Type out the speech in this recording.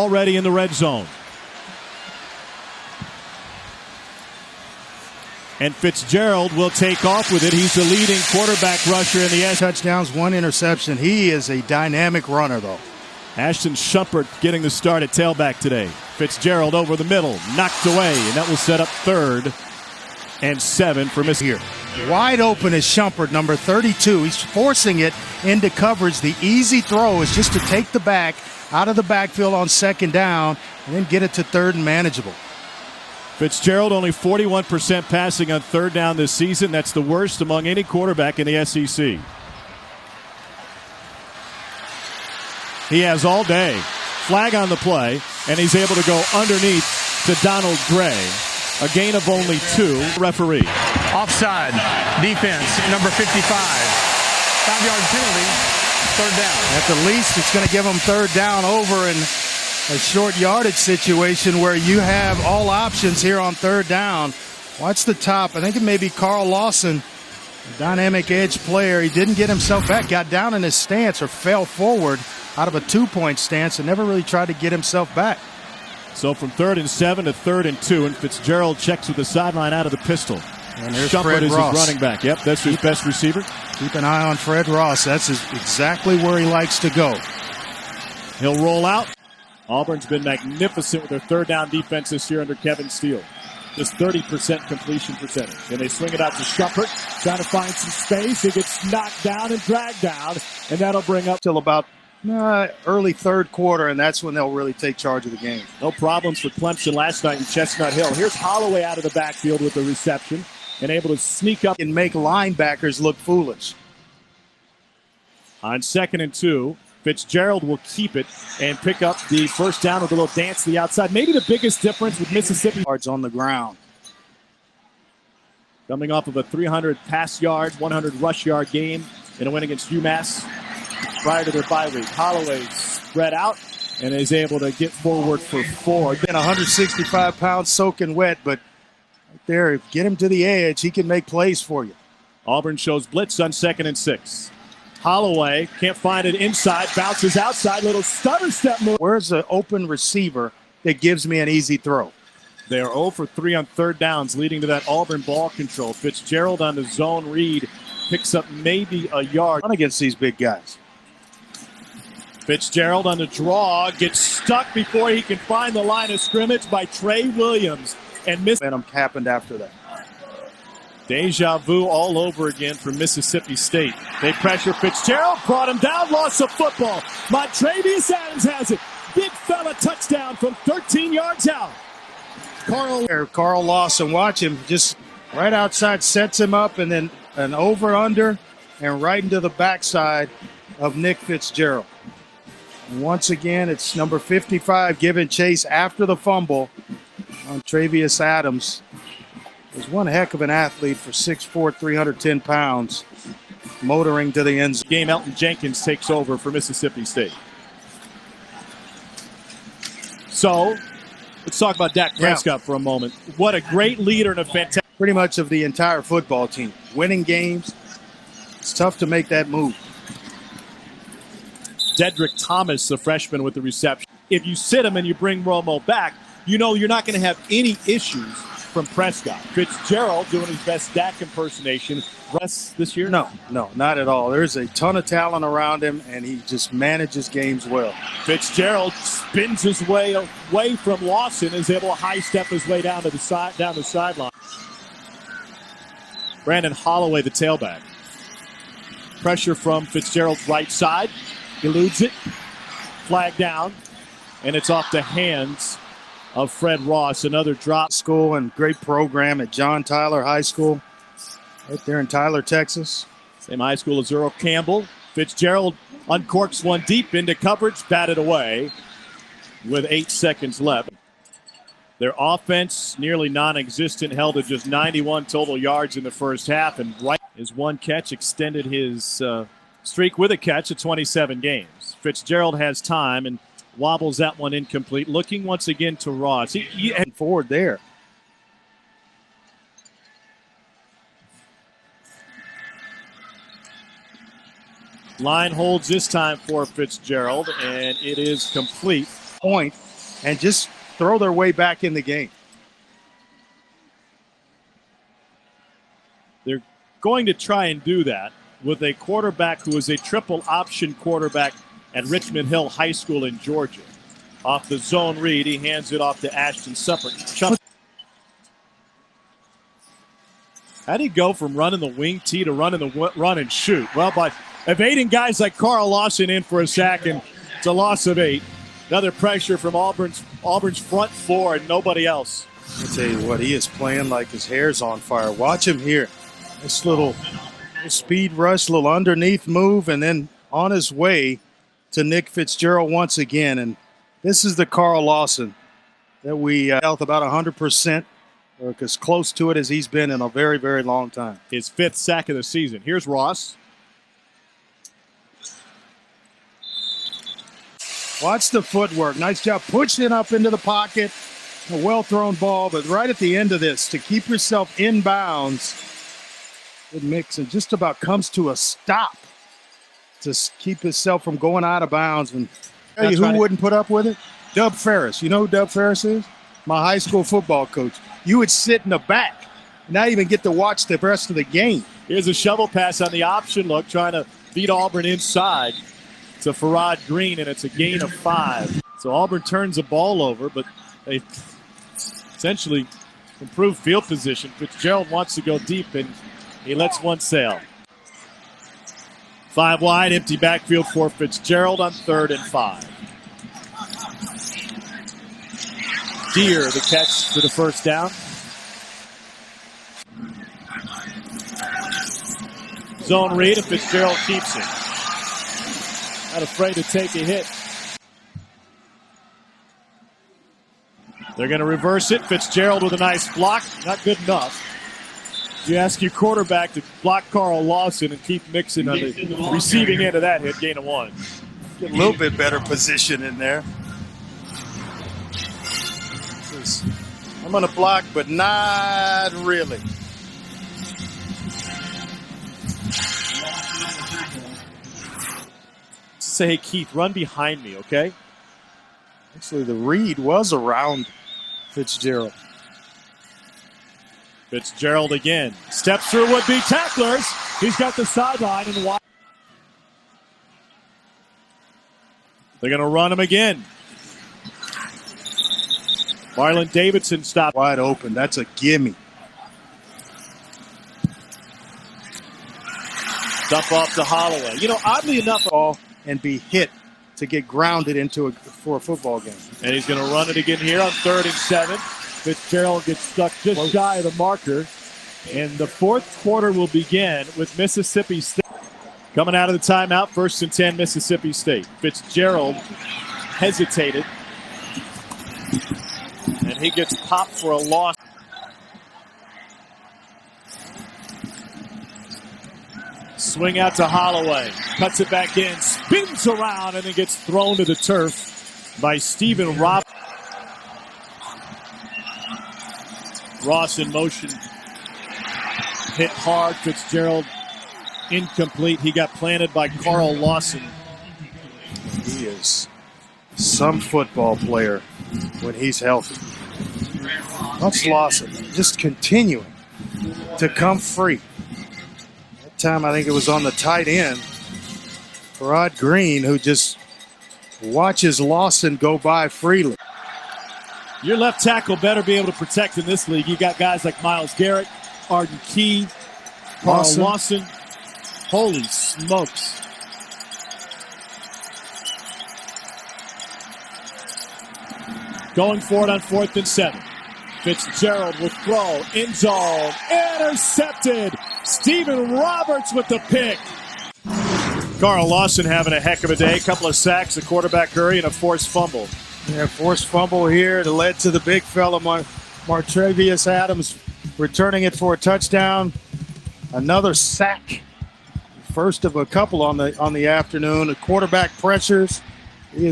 already in the red zone. And Fitzgerald will take off with it. He's the leading quarterback rusher in the S. Touchdowns, 1 interception. He is a dynamic runner, though. Ashton Shumpert getting the start at tailback today. Fitzgerald over the middle, knocked away, and that will set up 3rd and 7 for Miss here. Wide open is Shumpert, number 32. He's forcing it into coverage. The easy throw is just to take the back out of the backfield on 2nd down and then get it to 3rd and manageable. Fitzgerald only 41% passing on 3rd down this season. That's the worst among any quarterback in the SEC. He has all day. Flag on the play, and he's able to go underneath to Donald Gray. A gain of only 2. Referee. Offside. Defense, number 55. 5-yard penalty. 3rd down. At the least, it's going to give them 3rd down over in a short yardage situation where you have all options here on 3rd down. Watch the top. I think it may be Carl Lawson, a dynamic edge player. He didn't get himself back, got down in his stance or fell forward out of a 2-point stance and never really tried to get himself back. So from 3rd and 7 to 3rd and 2, and Fitzgerald checks with the sideline out of the pistol. And there's Shumpert Fred is Ross. his running back. Yep, that's his best receiver. Keep an eye on Fred Ross. That's exactly where he likes to go. He'll roll out. Auburn's been magnificent with their 3rd down defense this year under Kevin Steele. Just 30% completion percentage. And they swing it out to Shumpert, trying to find some space. He gets knocked down and dragged down, and that'll bring up till about early 3rd quarter, and that's when they'll really take charge of the game. No problems for Clemson last night in Chestnut Hill. Here's Holloway out of the backfield with the reception and able to sneak up and make linebackers look foolish. On 2nd and 2, Fitzgerald will keep it and pick up the 1st down with a little dance to the outside. Maybe the biggest difference with Mississippi. Yards on the ground. Coming off of a 300 pass yard, 100 rush yard game in a win against UMass prior to their bye week. Holloway spread out and is able to get forward for 4. Been 165 pounds soaking wet, but right there, if you get him to the edge, he can make plays for you. Auburn shows blitz on 2nd and 6. Holloway can't find it inside, bounces outside, little stutter step move. Where's the open receiver that gives me an easy throw? They are 0 for 3 on 3rd downs, leading to that Auburn ball control. Fitzgerald on the zone read picks up maybe a yard. Against these big guys. Fitzgerald on the draw, gets stuck before he can find the line of scrimmage by Trey Williams and missed. Momentum happened after that. Deja vu all over again for Mississippi State. They pressure Fitzgerald, brought him down, lost the football. Montravius Adams has it. Big fella touchdown from 13 yards out. Carl Lawson, watch him, just right outside, sets him up, and then an over-under and right into the backside of Nick Fitzgerald. And once again, it's number 55 giving chase after the fumble on Montravius Adams. He's one heck of an athlete for 6'4", 310 pounds, motoring to the end zone. Game Elton Jenkins takes over for Mississippi State. So, let's talk about Dak Prescott for a moment. What a great leader and a fantastic... Pretty much of the entire football team. Winning games, it's tough to make that move. Dedrick Thomas, the freshman with the reception. If you sit him and you bring Romo back, you know you're not going to have any issues from Prescott. Fitzgerald doing his best Dak impersonation. Russ this year? No, not at all. There's a ton of talent around him, and he just manages games well. Fitzgerald spins his way away from Lawson, is able to high step his way down the sideline. Brandon Holloway, the tailback. Pressure from Fitzgerald's right side. Eludes it. Flag down. And it's off the hands of Fred Ross. Another drop. School and great program at John Tyler High School. Right there in Tyler, Texas. Same high school as Earl Campbell. Fitzgerald uncorks one deep into coverage. Batted away with 8 seconds left. Their offense nearly non-existent, held to just 91 total yards in the first half. And right his one catch extended his streak with a catch at 27 games. Fitzgerald has time and wobbles that one incomplete. Looking once again to Ross. He forward there. Line holds this time for Fitzgerald, and it is complete. Point and just throw their way back in the game. They're going to try and do that with a quarterback who is a triple option quarterback at Richmond Hill High School in Georgia. Off the zone read, he hands it off to Ashton Supper. How do you go from running the wing tee to running the run and shoot? Well, by evading guys like Carl Lawson in for a sack, and it's a loss of 8. Another pressure from Auburn's front 4 and nobody else. I'll tell you what, he is playing like his hair's on fire. Watch him here. This little speed rush, little underneath move, and then on his way to Nick Fitzgerald once again. And this is the Carl Lawson that we felt about 100%, or as close to it as he's been in a very, very long time. His 5th sack of the season. Here's Ross. Watch the footwork. Nice job pushing up into the pocket. A well-thrown ball, but right at the end of this, to keep yourself in bounds, good mix, and just about comes to a stop to keep himself from going out of bounds. And tell you who wouldn't put up with it? Dub Ferris. You know who Dub Ferris is? My high school football coach. You would sit in the back, not even get to watch the rest of the game. Here's a shovel pass on the option look, trying to beat Auburn inside to Farad Green, and it's a gain of 5. So Auburn turns the ball over, but they essentially improved field position. Fitzgerald wants to go deep, and he lets one sail. 5 wide, empty backfield for Fitzgerald on 3rd and 5. Deere the catch for the first down. Zone read, and Fitzgerald keeps it. Not afraid to take a hit. They're going to reverse it. Fitzgerald with a nice block. Not good enough. You ask your quarterback to block Carl Lawson and keep Mixon on the receiving end of that hit, gain of 1. Get a little bit better position in there. I'm going to block, but not really. Say, hey, Keith, run behind me, okay? Actually, the read was around Fitzgerald. Fitzgerald again. Steps through would-be tacklers. He's got the sideline and wide. They're going to run him again. Marlon Davidson stopped. Wide open. That's a gimme. Dump off to Holloway. You know, oddly enough, and be hit to get grounded into for a football game. And he's going to run it again here on 3rd and 7. Fitzgerald gets stuck just shy of the marker. And the 4th quarter will begin with Mississippi State. Coming out of the timeout, 1st and 10, Mississippi State. Fitzgerald hesitated. And he gets popped for a loss. Swing out to Holloway. Cuts it back in. Spins around and then gets thrown to the turf by Stephen Robb. Ross in motion. Hit hard. Fitzgerald incomplete. He got planted by Carl Lawson. He is some football player when he's healthy. Watch Lawson just continuing to come free. That time I think it was on the tight end. Farad Green, who just watches Lawson go by freely. Your left tackle better be able to protect in this league. You got guys like Myles Garrett, Arden Key, Carl Lawson. Holy smokes. Going for it on 4th and 7. Fitzgerald will throw. End zone. Intercepted. Stephen Roberts with the pick. Carl Lawson having a heck of a day. A couple of sacks, a quarterback hurry, and a forced fumble. Yeah, forced fumble here that led to the big fella, Martravius Adams, returning it for a touchdown. Another sack. First of a couple on the afternoon. The quarterback pressures.